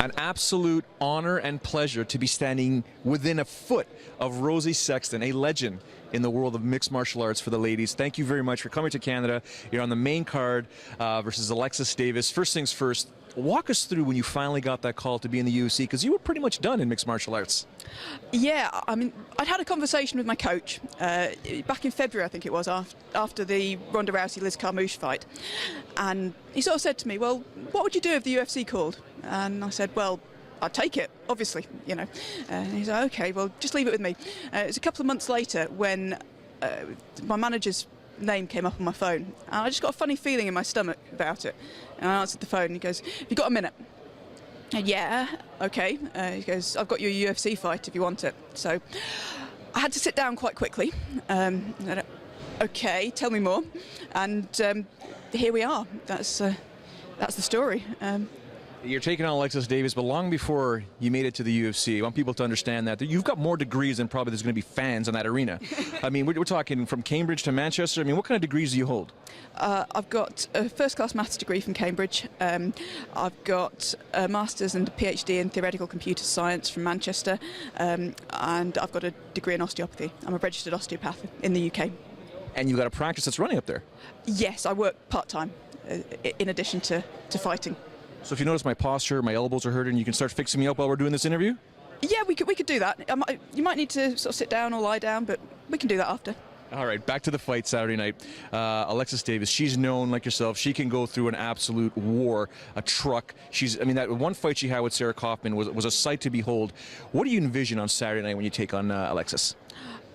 An absolute honor and pleasure to be standing within a foot of Rosie Sexton, a legend in the world of mixed martial arts for the ladies. Thank you very much for coming to Canada. You're on the main card versus Alexis Davis. First things first, walk us through when you finally got that call to be in the UFC, because you were pretty much done in mixed martial arts. Yeah, I mean, I'd had a conversation with my coach back in February, I think it was, after the Ronda Rousey-Liz Carmouche fight. And he sort of said to me, well, what would you do if the UFC called? And I said, well, I'd take it, obviously, you know. And he said, okay, well, just leave it with me. It was a couple of months later when my manager's name came up on my phone, and I just got a funny feeling in my stomach about it. And I answered the phone, and he goes, have you got a minute? And yeah, okay. He goes, I've got you a UFC fight if you want it. So I had to sit down quite quickly. Okay, tell me more. And here we are. That's the story. You're taking on Alexis Davis, but long before you made it to the UFC, I want people to understand that you've got more degrees than probably there's going to be fans in that arena. I mean, we're talking from Cambridge to Manchester. I mean, what kind of degrees do you hold? I've got a first-class maths degree from Cambridge. I've got a master's and a PhD in theoretical computer science from Manchester, and I've got a degree in osteopathy. I'm a registered osteopath in the UK. And you've got a practice that's running up there? Yes, I work part-time in addition to fighting. So if you notice my posture, my elbows are hurting, you can start fixing me up while we're doing this interview? Yeah, we could do that. You might need to sort of sit down or lie down, but we can do that after. All right, back to the fight Saturday night. Alexis Davis, she's known like yourself. She can go through an absolute war, a truck. I mean, that one fight she had with Sarah Kaufman was a sight to behold. What do you envision on Saturday night when you take on Alexis?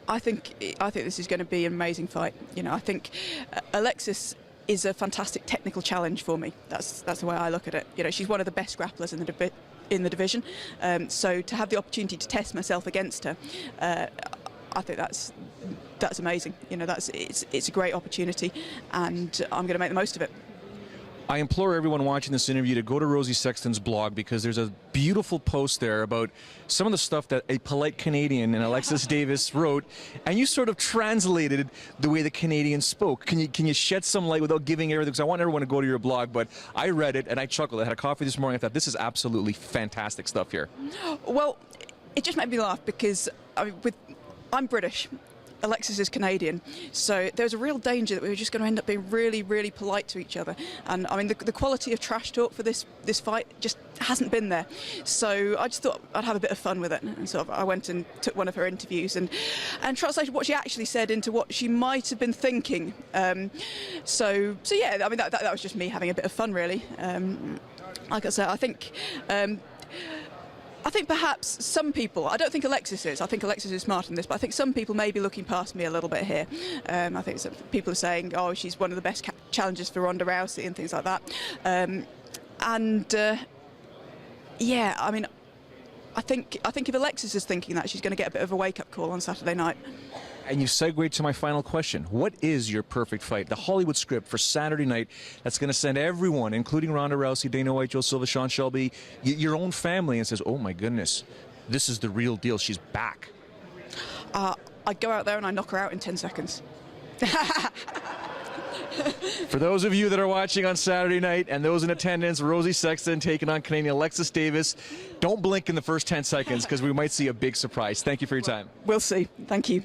I think this is going to be an amazing fight. You know, I think Alexis is a fantastic technical challenge for me. That's the way I look at it. You know, she's one of the best grapplers in the division. So to have the opportunity to test myself against her, I think that's amazing. You know, it's a great opportunity, and I'm going to make the most of it. I implore everyone watching this interview to go to Rosie Sexton's blog, because there's a beautiful post there about some of the stuff that a polite Canadian and Alexis Davis wrote, and you sort of translated the way the Canadians spoke. Can you shed some light without giving everything? Because I want everyone to go to your blog, but I read it and I chuckled. I had a coffee this morning. I thought, this is absolutely fantastic stuff here. Well, it just made me laugh because I'm British. Alexis is Canadian, so there's a real danger that we were just going to end up being really, really polite to each other. And I mean, the quality of trash talk for this fight just hasn't been there. So I just thought I'd have a bit of fun with it. And so I went and took one of her interviews and translated what she actually said into what she might have been thinking. So yeah, I mean, that was just me having a bit of fun, really. Like I said, I think perhaps some people, I don't think Alexis is, I think Alexis is smart in this, but I think some people may be looking past me a little bit here. I think some people are saying, oh, she's one of the best challengers for Ronda Rousey and things like that. Yeah, I mean, I think if Alexis is thinking that, she's going to get a bit of a wake-up call on Saturday night. And you segued to my final question. What is your perfect fight? The Hollywood script for Saturday night that's going to send everyone, including Ronda Rousey, Dana White, Joe Silva, Sean Shelby, your own family, and says, oh my goodness, this is the real deal. She's back. I'd go out there and I'd knock her out in 10 seconds. For those of you that are watching on Saturday night and those in attendance, Rosie Sexton taking on Canadian Alexis Davis. Don't blink in the first 10 seconds because we might see a big surprise. Thank you for your time. We'll see. Thank you.